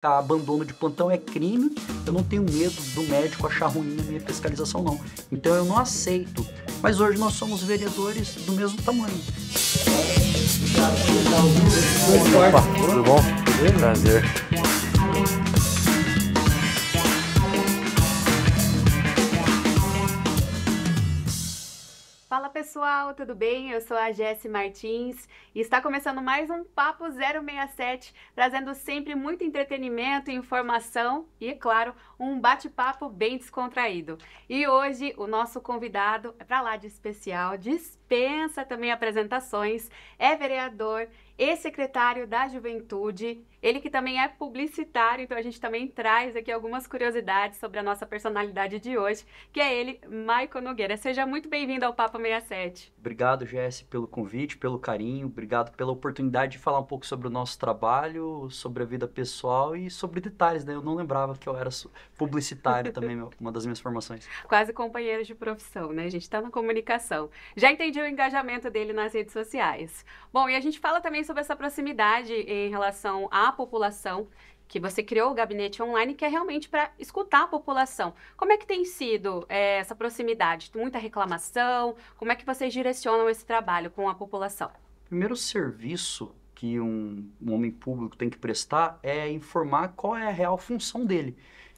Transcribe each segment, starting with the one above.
Abandono de plantão é crime, eu não tenho medo do médico achar ruim a minha fiscalização, não. Então eu não aceito. Mas hoje nós somos vereadores do mesmo tamanho. Opa, tudo bom? Prazer. Fala pessoal, tudo bem? Eu sou a Jessi Martins e está começando mais um Papo 067, trazendo sempre muito entretenimento, informação e, é claro, um bate-papo bem descontraído. E hoje o nosso convidado é para lá de especial, dispensa também apresentações, é vereador e secretário da Juventude, ele que também é publicitário, então a gente também traz aqui algumas curiosidades sobre a nossa personalidade de hoje, que é ele, Maicon Nogueira. Seja muito bem-vindo ao Papo 67. Obrigado, Jessi, pelo convite, pelo carinho, obrigado pela oportunidade de falar um pouco sobre o nosso trabalho, sobre a vida pessoal e sobre detalhes, né? Eu não lembrava que eu era publicitário também, uma das minhas formações. Quase companheiros de profissão, né? A gente está na comunicação. Já entendi o engajamento dele nas redes sociais. Bom, e a gente fala também sobre essa proximidade em relação à população, que você criou o gabinete online, que é realmente para escutar a população. Como é que tem sido essa proximidade? Muita reclamação? Como é que vocês direcionam esse trabalho com a população? Primeiro serviço que um homem público tem que prestar é informar qual é a real função dele.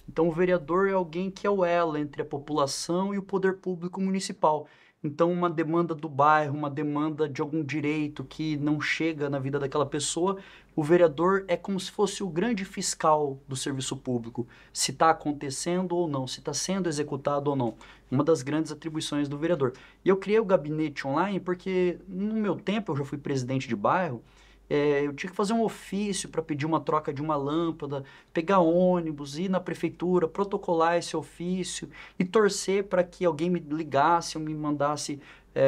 Então, o vereador é alguém que é o elo entre a população e o poder público municipal. Então, uma demanda do bairro, uma demanda de algum direito que não chega na vida daquela pessoa, o vereador é como se fosse o grande fiscal do serviço público, se está acontecendo ou não, se está sendo executado ou não. Uma das grandes atribuições do vereador. E eu criei o gabinete online porque, no meu tempo, eu já fui presidente de bairro, eu tinha que fazer um ofício para pedir uma troca de uma lâmpada, pegar ônibus, ir na prefeitura, protocolar esse ofício e torcer para que alguém me ligasse ou me mandasse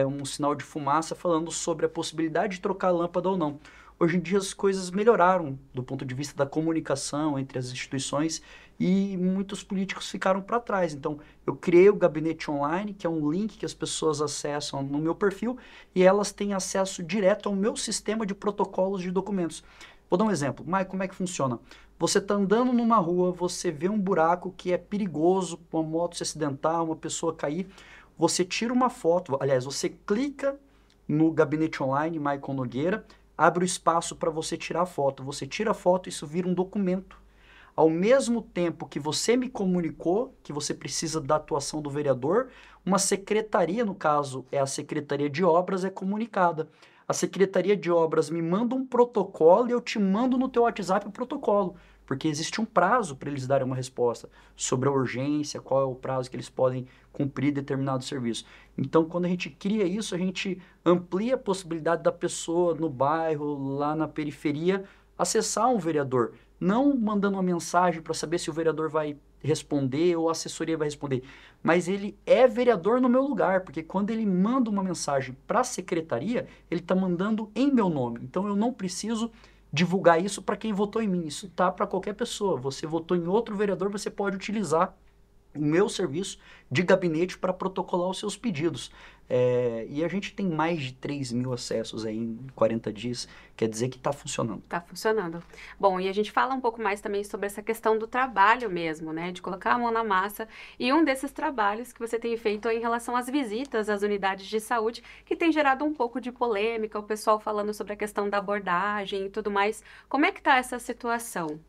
um sinal de fumaça falando sobre a possibilidade de trocar a lâmpada ou não. Hoje em dia as coisas melhoraram do ponto de vista da comunicação entre as instituições e muitos políticos ficaram para trás. Então, eu criei o Gabinete Online, que é um link que as pessoas acessam no meu perfil e elas têm acesso direto ao meu sistema de protocolos de documentos. Vou dar um exemplo. Mas como é que funciona? Você está andando numa rua, você vê um buraco que é perigoso, uma moto se acidentar, uma pessoa cair, você tira uma foto, aliás, você clica no Gabinete Online, Maicon Nogueira, abre o espaço para você tirar a foto. Você tira a foto, isso vira um documento. Ao mesmo tempo que você me comunicou que você precisa da atuação do vereador, uma secretaria, no caso é a Secretaria de Obras, é comunicada. A Secretaria de Obras me manda um protocolo e eu te mando no teu WhatsApp o protocolo, porque existe um prazo para eles darem uma resposta sobre a urgência, qual é o prazo que eles podem cumprir determinado serviço. Então, quando a gente cria isso, a gente amplia a possibilidade da pessoa no bairro, lá na periferia, acessar um vereador. Não mandando uma mensagem para saber se o vereador vai responder ou a assessoria vai responder, mas ele é vereador no meu lugar, porque quando ele manda uma mensagem para a secretaria, ele está mandando em meu nome. Então eu não preciso divulgar isso para quem votou em mim, isso tá para qualquer pessoa. Você votou em outro vereador, você pode utilizar o meu serviço de gabinete para protocolar os seus pedidos. E a gente tem mais de 3.000 acessos aí em 40 dias, quer dizer que está funcionando. Está funcionando. Bom, e a gente fala um pouco mais também sobre essa questão do trabalho mesmo, né? De colocar a mão na massa. E um desses trabalhos que você tem feito é em relação às visitas às unidades de saúde, que tem gerado um pouco de polêmica, o pessoal falando sobre a questão da abordagem e tudo mais. Como é que está essa situação?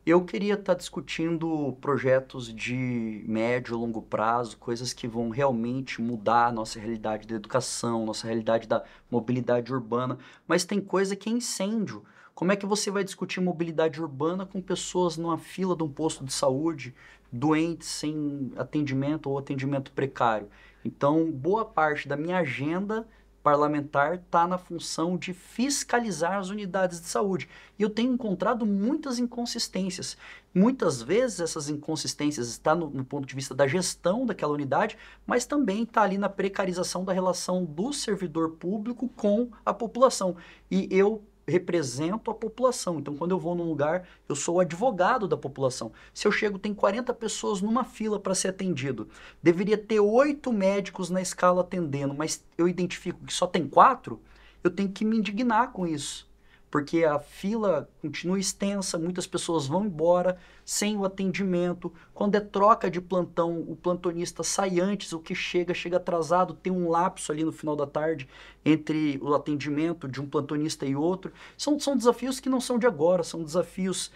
Eu queria estar discutindo projetos de médio e longo prazo, coisas que vão realmente mudar a nossa realidade da educação, nossa realidade da mobilidade urbana, mas tem coisa que é incêndio. Como é que você vai discutir mobilidade urbana com pessoas numa fila de um posto de saúde, doentes sem atendimento ou atendimento precário? Então, boa parte da minha agenda parlamentar está na função de fiscalizar as unidades de saúde. E eu tenho encontrado muitas inconsistências. Muitas vezes essas inconsistências estão no ponto de vista da gestão daquela unidade, mas também está ali na precarização da relação do servidor público com a população. E eu represento a população. Então, quando eu vou num lugar, eu sou o advogado da população. Se eu chego, tem 40 pessoas numa fila para ser atendido. Deveria ter 8 médicos na escala atendendo, mas eu identifico que só tem 4, eu tenho que me indignar com isso. porque a fila continua extensa, muitas pessoas vão embora sem o atendimento. Quando é troca de plantão, o plantonista sai antes, o que chega atrasado, tem um lapso ali no final da tarde entre o atendimento de um plantonista e outro. São desafios que não são de agora, são desafios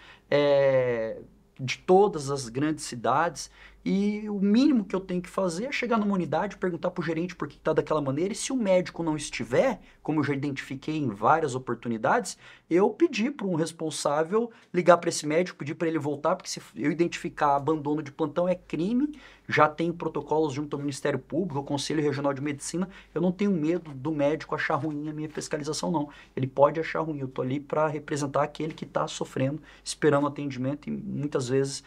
de todas as grandes cidades, e o mínimo que eu tenho que fazer é chegar numa unidade, perguntar para o gerente por que está daquela maneira, e se o médico não estiver, como eu já identifiquei em várias oportunidades, eu pedir para um responsável ligar para esse médico, pedir para ele voltar, porque se eu identificar abandono de plantão é crime, já tenho protocolos junto ao Ministério Público, ao Conselho Regional de Medicina, eu não tenho medo do médico achar ruim a minha fiscalização, não. Ele pode achar ruim, eu estou ali para representar aquele que está sofrendo, esperando atendimento e muitas vezes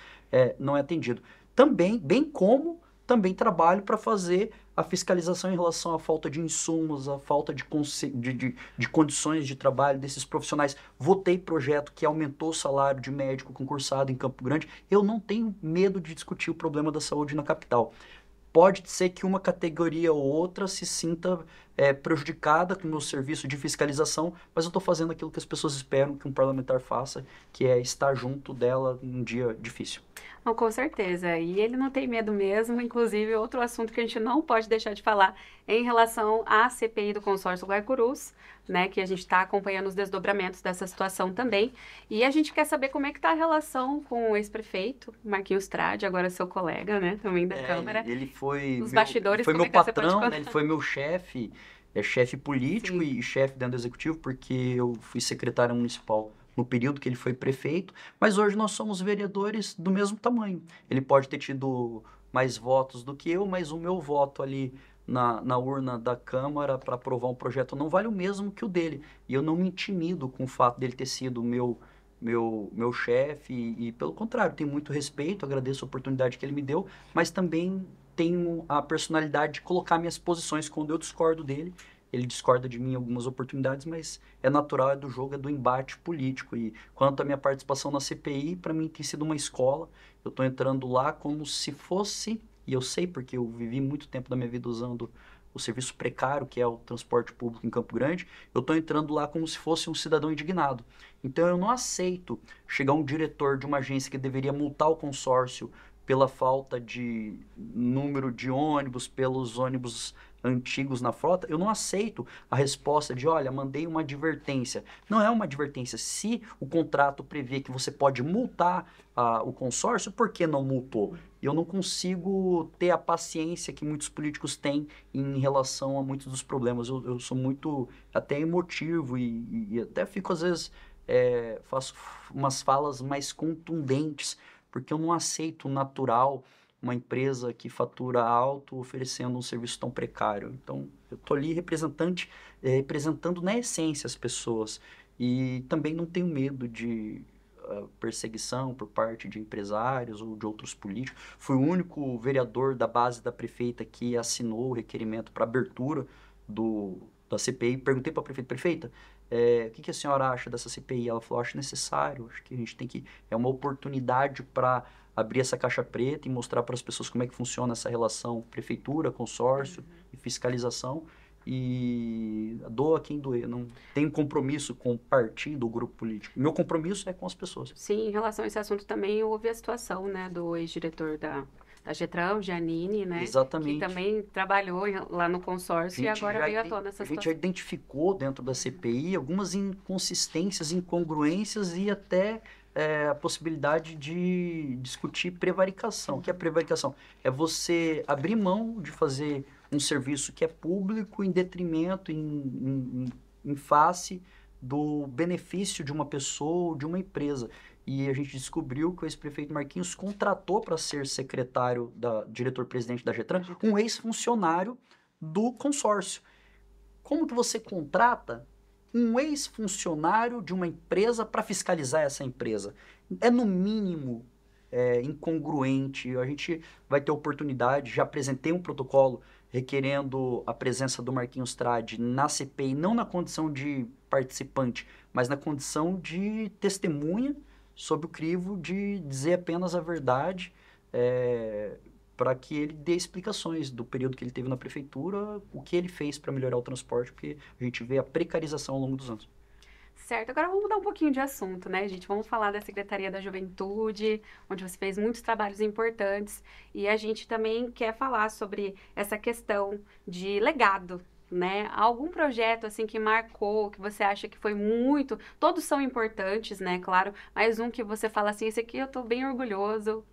não é atendido. Também, bem como também trabalho para fazer a fiscalização em relação à falta de insumos, à falta de condições de trabalho desses profissionais. Votei projeto que aumentou o salário de médico concursado em Campo Grande. Eu não tenho medo de discutir o problema da saúde na capital. Pode ser que uma categoria ou outra se sinta prejudicada com o meu serviço de fiscalização, mas eu estou fazendo aquilo que as pessoas esperam que um parlamentar faça, que é estar junto dela num dia difícil. Não, com certeza. E ele não tem medo mesmo. Inclusive, outro assunto que a gente não pode deixar de falar é em relação à CPI do consórcio Guaicurus, né, que a gente está acompanhando os desdobramentos dessa situação também. E a gente quer saber como é que está a relação com o ex-prefeito, Marquinhos Trade, agora seu colega, né, também da Câmara. Ele foi os bastidores, foi como meu é que você patrão, pode né, ele foi meu chefe, chefe político Sim. e chefe dentro do executivo, porque eu fui secretário municipal no período que ele foi prefeito, mas hoje nós somos vereadores do mesmo tamanho. Ele pode ter tido mais votos do que eu, mas o meu voto ali na urna da Câmara para aprovar um projeto não vale o mesmo que o dele. E eu não me intimido com o fato dele ter sido meu chefe, e pelo contrário, tenho muito respeito, agradeço a oportunidade que ele me deu, mas também tenho a personalidade de colocar minhas posições quando eu discordo dele. Ele discorda de mim em algumas oportunidades, mas é natural, é do jogo, é do embate político. E quanto à minha participação na CPI, para mim tem sido uma escola. Eu estou entrando lá como se fosse, e eu sei porque eu vivi muito tempo da minha vida usando o serviço precário, que é o transporte público em Campo Grande, eu estou entrando lá como se fosse um cidadão indignado. Então eu não aceito chegar um diretor de uma agência que deveria multar o consórcio pela falta de número de ônibus, pelos ônibus antigos na frota, eu não aceito a resposta de, olha, mandei uma advertência. Não é uma advertência. Se o contrato prevê que você pode multar o consórcio, por que não multou? Eu não consigo ter a paciência que muitos políticos têm em relação a muitos dos problemas. Eu sou muito até emotivo e até fico, às vezes, faço umas falas mais contundentes, porque eu não aceito natural uma empresa que fatura alto oferecendo um serviço tão precário. Então, eu estou ali representando na essência as pessoas. E também não tenho medo de perseguição por parte de empresários ou de outros políticos. Fui o único vereador da base da prefeita que assinou o requerimento para abertura da CPI. Perguntei para a prefeita, o que a senhora acha dessa CPI? Ela falou, acho necessário, acho que a gente tem que... É uma oportunidade para abrir essa caixa preta e mostrar para as pessoas como é que funciona essa relação prefeitura, consórcio e fiscalização. E doa quem doer, não tenho compromisso com o partido ou grupo político. Meu compromisso é com as pessoas. Sim, em relação a esse assunto também houve a situação, né, do ex-diretor da Getran, Giannini, né? Exatamente. Que também trabalhou lá no consórcio e agora veio à tona essa situação. A gente situação. já identificou dentro da CPI algumas inconsistências, incongruências e até a possibilidade de discutir prevaricação. O que é prevaricação? É você abrir mão de fazer um serviço que é público em detrimento, em face do benefício de uma pessoa ou de uma empresa. E a gente descobriu que o ex-prefeito Marquinhos contratou para ser secretário, diretor-presidente da Getran, um ex-funcionário do consórcio. Como que você contrata um ex-funcionário de uma empresa para fiscalizar essa empresa? É, no mínimo, incongruente. A gente vai ter oportunidade, já apresentei um protocolo requerendo a presença do Marquinhos Trade na CPI, não na condição de participante, mas na condição de testemunha, sob o crivo de dizer apenas a verdade, para que ele dê explicações do período que ele teve na prefeitura, o que ele fez para melhorar o transporte, porque a gente vê a precarização ao longo dos anos. Certo, agora vamos mudar um pouquinho de assunto, né, gente? Vamos falar da Secretaria da Juventude, onde você fez muitos trabalhos importantes, e a gente também quer falar sobre essa questão de legado, né? Algum projeto, assim, que marcou, que você acha que foi muito... Todos são importantes, né, claro, mas um que você fala assim, esse aqui eu tô bem orgulhoso.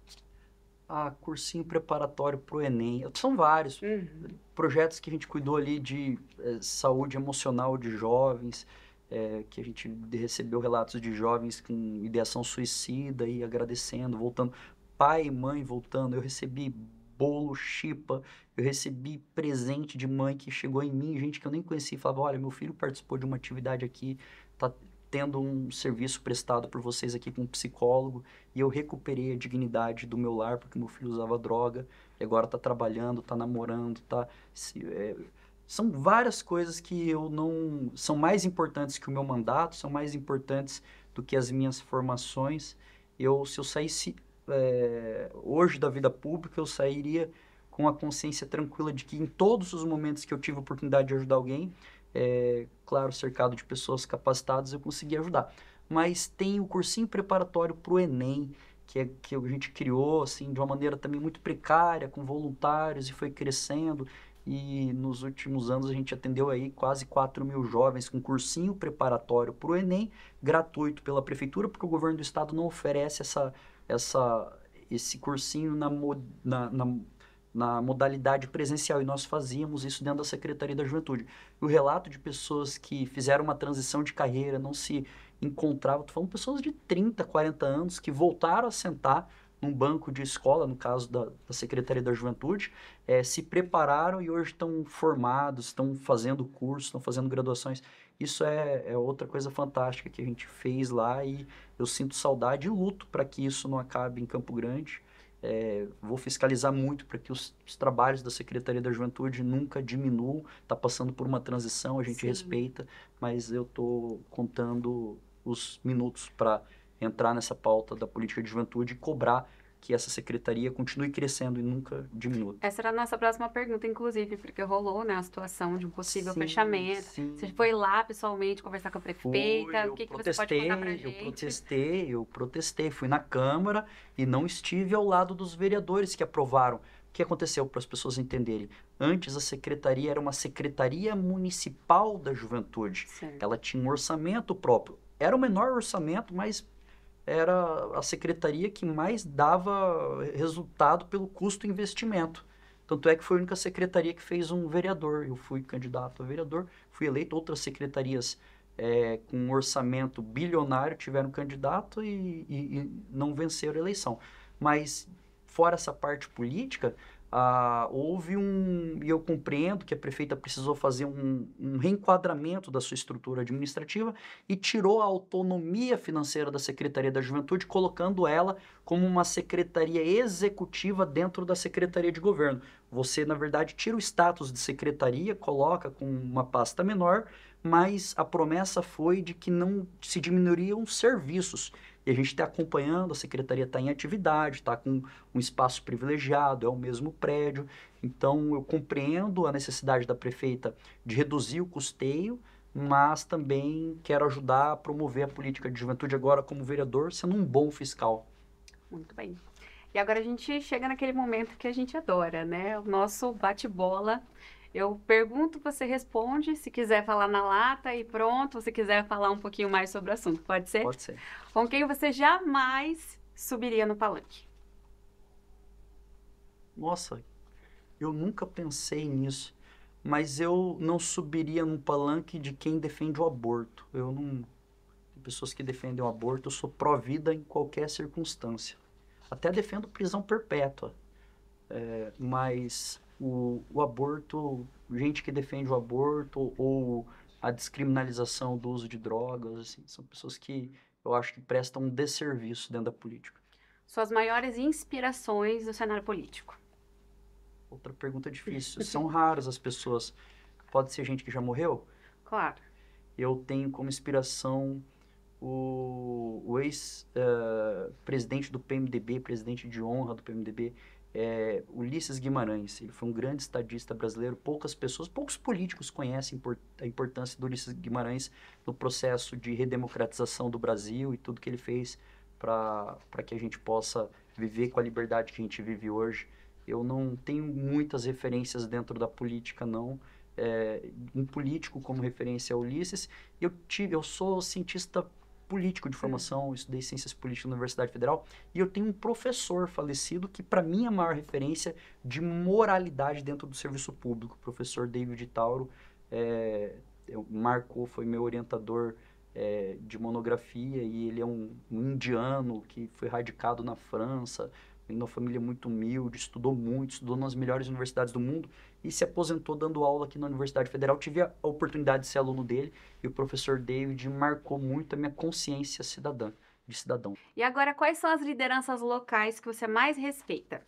Cursinho preparatório para o Enem. São vários projetos que a gente cuidou ali de saúde emocional de jovens, que a gente recebeu relatos de jovens com ideação suicida e agradecendo, voltando. Pai e mãe voltando. Eu recebi bolo, chipa, eu recebi presente de mãe que chegou em mim, gente que eu nem conhecia, e falava, olha, meu filho participou de uma atividade aqui, tá tendo um serviço prestado por vocês aqui com um psicólogo, e eu recuperei a dignidade do meu lar, porque meu filho usava droga, e agora tá trabalhando, tá namorando, são várias coisas que eu não... São mais importantes que o meu mandato, são mais importantes do que as minhas formações. Se eu saísse hoje da vida pública, eu sairia com a consciência tranquila de que em todos os momentos que eu tive a oportunidade de ajudar alguém, claro, cercado de pessoas capacitadas, eu consegui ajudar. Mas tem o cursinho preparatório para o Enem, que a gente criou assim, de uma maneira também muito precária, com voluntários, e foi crescendo. E nos últimos anos a gente atendeu aí quase 4.000 jovens com cursinho preparatório para o Enem, gratuito pela prefeitura, porque o governo do estado não oferece esse cursinho na modalidade presencial, e nós fazíamos isso dentro da Secretaria da Juventude. E o relato de pessoas que fizeram uma transição de carreira, não se encontravam, estou falando pessoas de 30, 40 anos, que voltaram a sentar num banco de escola, no caso da Secretaria da Juventude, se prepararam e hoje estão formados, estão fazendo cursos, estão fazendo graduações. Isso é outra coisa fantástica que a gente fez lá, e eu sinto saudade e luto para que isso não acabe em Campo Grande. Vou fiscalizar muito para que os trabalhos da Secretaria da Juventude nunca diminuam. Está passando por uma transição, a gente respeita, mas eu estou contando os minutos para entrar nessa pauta da política de juventude e cobrar que essa secretaria continue crescendo e nunca diminua. Essa era a nossa próxima pergunta, inclusive, porque rolou, né, a situação de um possível fechamento. Sim. Você foi lá pessoalmente conversar com a prefeita? O que você pode contar pra gente? Eu protestei, fui na Câmara e não estive ao lado dos vereadores que aprovaram. O que aconteceu, para as pessoas entenderem? Antes a secretaria era uma secretaria municipal da juventude. Certo. Ela tinha um orçamento próprio. Era o menor orçamento, mas era a secretaria que mais dava resultado pelo custo-investimento. Tanto é que foi a única secretaria que fez um vereador. Eu fui candidato a vereador, fui eleito. Outras secretarias com um orçamento bilionário tiveram candidato e não venceram a eleição. Mas, fora essa parte política, houve e eu compreendo que a prefeita precisou fazer um reenquadramento da sua estrutura administrativa e tirou a autonomia financeira da Secretaria da Juventude, colocando ela como uma secretaria executiva dentro da Secretaria de Governo. Você, na verdade, tira o status de secretaria, coloca com uma pasta menor, mas a promessa foi de que não se diminuiriam os serviços. E a gente está acompanhando, a secretaria está em atividade, está com um espaço privilegiado, é o mesmo prédio. Então, eu compreendo a necessidade da prefeita de reduzir o custeio, mas também quero ajudar a promover a política de juventude agora como vereador, sendo um bom fiscal. Muito bem. E agora a gente chega naquele momento que a gente adora, né? O nosso bate-bola. Eu pergunto, você responde, se quiser falar na lata e pronto, se quiser falar um pouquinho mais sobre o assunto, pode ser? Pode ser. Com quem você jamais subiria no palanque? Nossa, eu nunca pensei nisso, mas eu não subiria num palanque de quem defende o aborto. Eu não... Tem pessoas que defendem o aborto, eu sou pró-vida em qualquer circunstância. Até defendo prisão perpétua, mas... O aborto, gente que defende o aborto ou a descriminalização do uso de drogas, assim, são pessoas que eu acho que prestam um desserviço dentro da política. Suas maiores inspirações no cenário político? Outra pergunta difícil. São raras as pessoas. Pode ser gente que já morreu? Claro. Eu tenho como inspiração o ex-presidente do PMDB, presidente de honra do PMDB, Ulisses Guimarães. Ele foi um grande estadista brasileiro. Poucos políticos conhecem a importância do Ulisses Guimarães no processo de redemocratização do Brasil e tudo que ele fez para que a gente possa viver com a liberdade que a gente vive hoje. Eu não tenho muitas referências dentro da política, não. Um político como referência é Ulisses. Eu sou cientista político de formação, estudei ciências políticas na Universidade Federal, e eu tenho um professor falecido que, para mim, é a maior referência de moralidade dentro do serviço público. O professor David Tauro foi meu orientador de monografia, e ele é um indiano que foi radicado na França, vem de uma família muito humilde, estudou nas melhores universidades do mundo e se aposentou dando aula aqui na Universidade Federal. Tive a oportunidade de ser aluno dele e o professor David marcou muito a minha consciência de cidadão. E agora, quais são as lideranças locais que você mais respeita?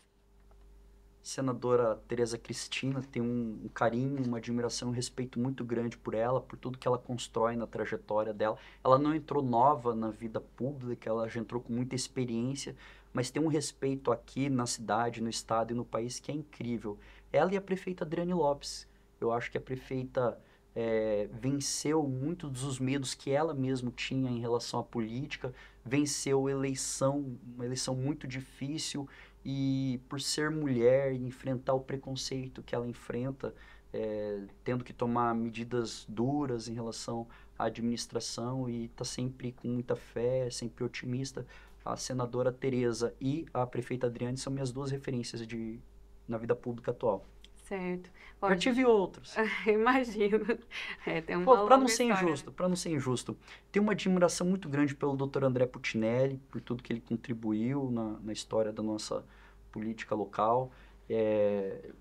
Senadora Tereza Cristina, tem um carinho, uma admiração, um respeito muito grande por ela, por tudo que ela constrói na trajetória dela. Ela não entrou nova na vida pública, ela já entrou com muita experiência, mas tem um respeito aqui na cidade, no estado e no país que é incrível. Ela e a prefeita Adriane Lopes. Eu acho que a prefeita venceu muitos dos medos que ela mesma tinha em relação à política, venceu uma eleição muito difícil, e por ser mulher e enfrentar o preconceito que ela enfrenta, tendo que tomar medidas duras em relação à administração, e está sempre com muita fé, sempre otimista. A senadora Tereza e a prefeita Adriane são minhas duas referências na vida pública atual. Certo. Já tive outros. Imagino. Tem uma Para não ser injusto, tenho uma admiração muito grande pelo Dr. André Putinelli, por tudo que ele contribuiu na história da nossa política local.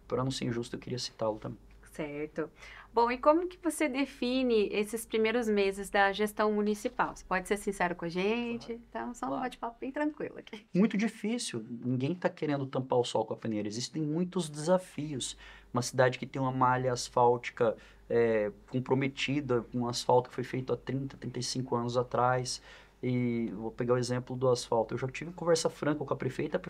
Para não ser injusto, eu queria citá-lo também. Certo. Bom, e como que você define esses primeiros meses da gestão municipal? Você pode ser sincero com a gente? Então, só um bate-papo bem tranquilo aqui. Muito difícil. Ninguém está querendo tampar o sol com a peneira. Existem muitos desafios. Uma cidade que tem uma malha asfáltica comprometida, um asfalto que foi feito há 30, 35 anos atrás. E vou pegar o exemplo do asfalto. Eu já tive conversa franca com a prefeita,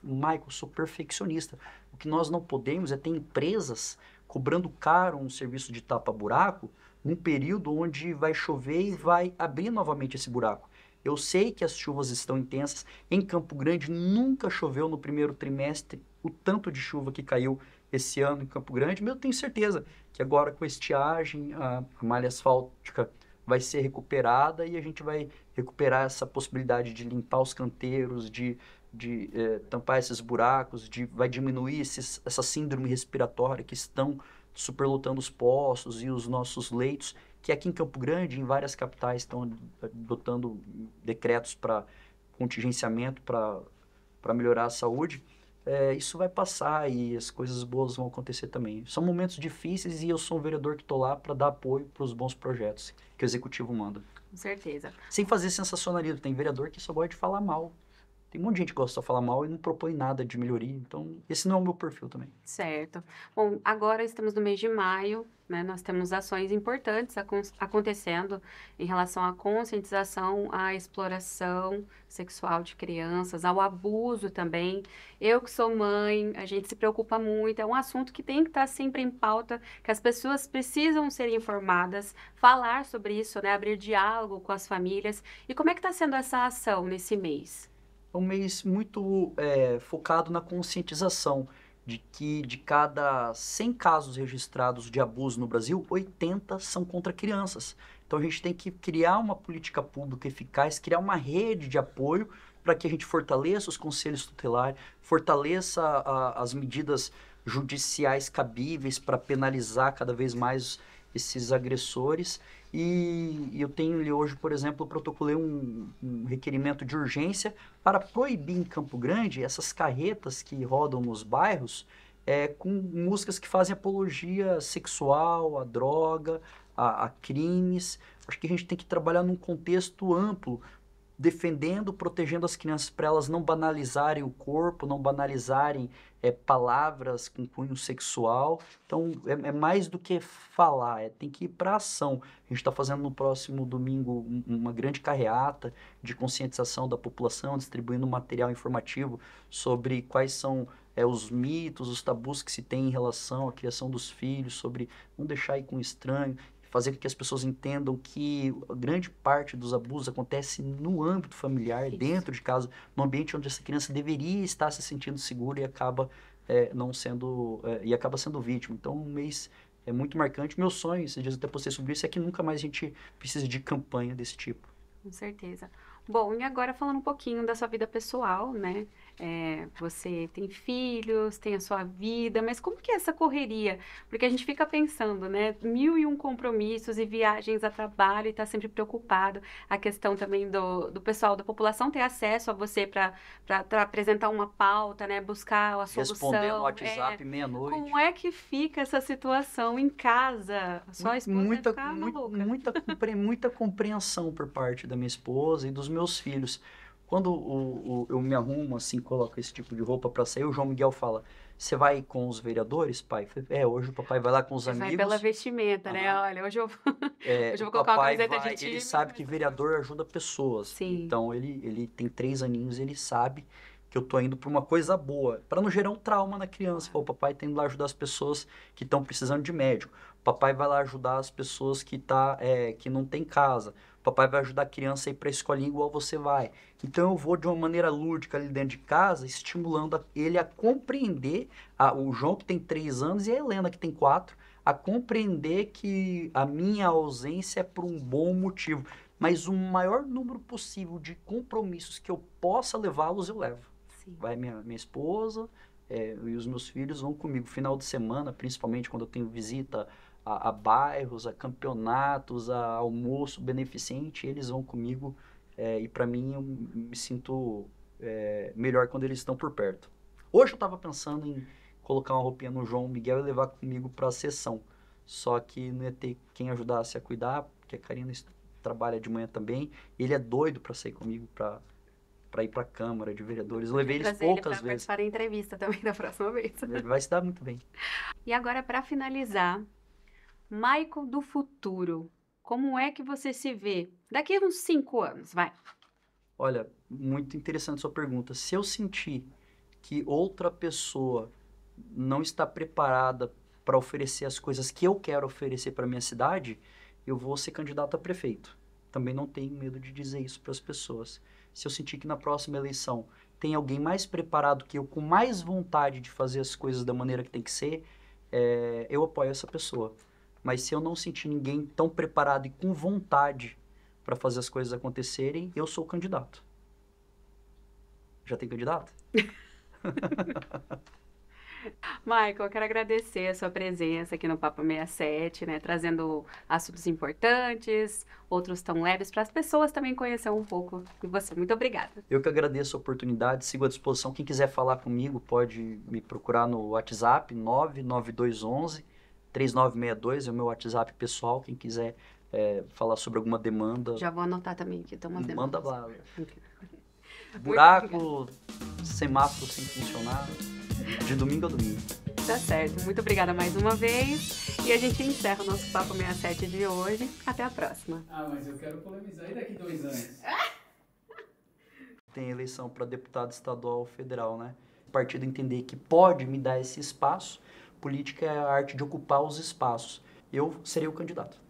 Michael, sou perfeccionista. O que nós não podemos é ter empresas cobrando caro um serviço de tapa-buraco num período onde vai chover e vai abrir novamente esse buraco. Eu sei que as chuvas estão intensas. Em Campo Grande nunca choveu no primeiro trimestre o tanto de chuva que caiu esse ano em Campo Grande, mas eu tenho certeza que agora com a estiagem, a malha asfáltica vai ser recuperada e a gente vai recuperar essa possibilidade de limpar os canteiros, de tampar esses buracos, vai diminuir essa síndrome respiratória que estão superlotando os postos e os nossos leitos, que aqui em Campo Grande, em várias capitais, estão adotando decretos para contingenciamento, para melhorar a saúde. Isso vai passar e as coisas boas vão acontecer também. São momentos difíceis e eu sou um vereador que estou lá para dar apoio para os bons projetos que o Executivo manda. Com certeza. Sem fazer sensacionalismo. Tem vereador que só gosta de falar mal. Tem um monte de gente que gosta de falar mal e não propõe nada de melhoria. Então, esse não é o meu perfil também. Certo. Bom, agora estamos no mês de maio, né? Nós temos ações importantes acontecendo em relação à conscientização, à exploração sexual de crianças, ao abuso também. Eu que sou mãe, a gente se preocupa muito. É um assunto que tem que estar sempre em pauta, que as pessoas precisam ser informadas, falar sobre isso, né? Abrir diálogo com as famílias. E como é que está sendo essa ação nesse mês? É um mês muito focado na conscientização de que de cada 100 casos registrados de abuso no Brasil, 80 são contra crianças. Então a gente tem que criar uma política pública eficaz, criar uma rede de apoio para que a gente fortaleça os conselhos tutelares, fortaleça as medidas judiciais cabíveis para penalizar cada vez mais esses agressores. E eu tenho ali hoje, por exemplo, eu protocolei um requerimento de urgência para proibir em Campo Grande essas carretas que rodam nos bairros com músicas que fazem apologia sexual, à droga, a crimes. Acho que a gente tem que trabalhar num contexto amplo defendendo, protegendo as crianças para elas não banalizarem o corpo, não banalizarem palavras com cunho sexual. Então, é mais do que falar, tem que ir para ação. A gente está fazendo no próximo domingo uma grande carreata de conscientização da população, distribuindo material informativo sobre quais são os mitos, os tabus que se tem em relação à criação dos filhos, sobre não deixar ir com estranho, fazer com que as pessoas entendam que a grande parte dos abusos acontece no âmbito familiar, dentro de casa, no ambiente onde essa criança deveria estar se sentindo segura e acaba não sendo e acaba sendo vítima. Então, um mês é muito marcante. Meu sonho, esses dias eu até postei sobre isso, é que nunca mais a gente precise de campanha desse tipo. Com certeza. Bom, e agora falando um pouquinho da sua vida pessoal, né? Você tem filhos, tem a sua vida, mas como que é essa correria? Porque a gente fica pensando, né? 1001 compromissos e viagens a trabalho e tá sempre preocupado. A questão também do pessoal, da população ter acesso a você para apresentar uma pauta, né? Buscar a solução. Responder no WhatsApp meia-noite. Como é que fica essa situação em casa? Sua esposa vai ficar maluca. Muita compreensão por parte da minha esposa e dos meus filhos. Quando eu me arrumo, assim, coloco esse tipo de roupa para sair, o João Miguel fala, você vai com os vereadores, pai? Eu falei, hoje o papai vai lá com os amigos. Vai pela vestimenta, né? Olha, hoje eu vou colocar uma camiseta de time. Ele sabe que vereador ajuda pessoas. Sim. Então, ele tem 3 aninhos, ele sabe que eu tô indo para uma coisa boa, para não gerar um trauma na criança. O papai tá indo lá ajudar as pessoas que estão precisando de médico. O papai vai lá ajudar as pessoas que não tem casa. O papai vai ajudar a criança a ir para a escolinha igual você vai. Então eu vou de uma maneira lúdica ali dentro de casa, estimulando ele a compreender, o João que tem 3 anos e a Helena que tem 4, a compreender que a minha ausência é por um bom motivo. Mas o maior número possível de compromissos que eu possa levá-los, eu levo. Sim. Vai minha esposa e os meus filhos vão comigo. Final de semana, principalmente quando eu tenho visita a bairros, a campeonatos, a almoço beneficente, eles vão comigo e para mim eu me sinto melhor quando eles estão por perto. Hoje eu estava pensando em colocar uma roupinha no João Miguel e levar comigo para a sessão, só que não ia ter quem ajudasse a cuidar, porque a Karina trabalha de manhã também, ele é doido para sair comigo para ir para a Câmara de Vereadores. Eu levei eles poucas vezes. Para a entrevista também da próxima vez. Ele vai se dar muito bem. E agora, para finalizar, Michael do futuro, como é que você se vê daqui a uns 5 anos, vai? Olha, muito interessante sua pergunta. Se eu sentir que outra pessoa não está preparada para oferecer as coisas que eu quero oferecer para minha cidade, eu vou ser candidato a prefeito. Também não tenho medo de dizer isso para as pessoas. Se eu sentir que na próxima eleição tem alguém mais preparado que eu, com mais vontade de fazer as coisas da maneira que tem que ser, eu apoio essa pessoa. Mas se eu não sentir ninguém tão preparado e com vontade para fazer as coisas acontecerem, eu sou o candidato. Já tem candidato? Michael, eu quero agradecer a sua presença aqui no Papo 67, né? Trazendo assuntos importantes, outros tão leves, para as pessoas também conhecerem um pouco de você. Muito obrigada. Eu que agradeço a oportunidade, sigo à disposição. Quem quiser falar comigo pode me procurar no WhatsApp, 99211 3962, é o meu WhatsApp pessoal. Quem quiser falar sobre alguma demanda... Já vou anotar também aqui, tem umas demandas. Manda lá. Buraco, semáforo sem funcionar, de domingo a domingo. Tá certo. Muito obrigada mais uma vez. E a gente encerra o nosso Papo 67 de hoje. Até a próxima. Mas eu quero polemizar. E daqui 2 anos? Tem eleição para deputado estadual ou federal, né? O partido entender que pode me dar esse espaço. Política é a arte de ocupar os espaços. Eu serei o candidato.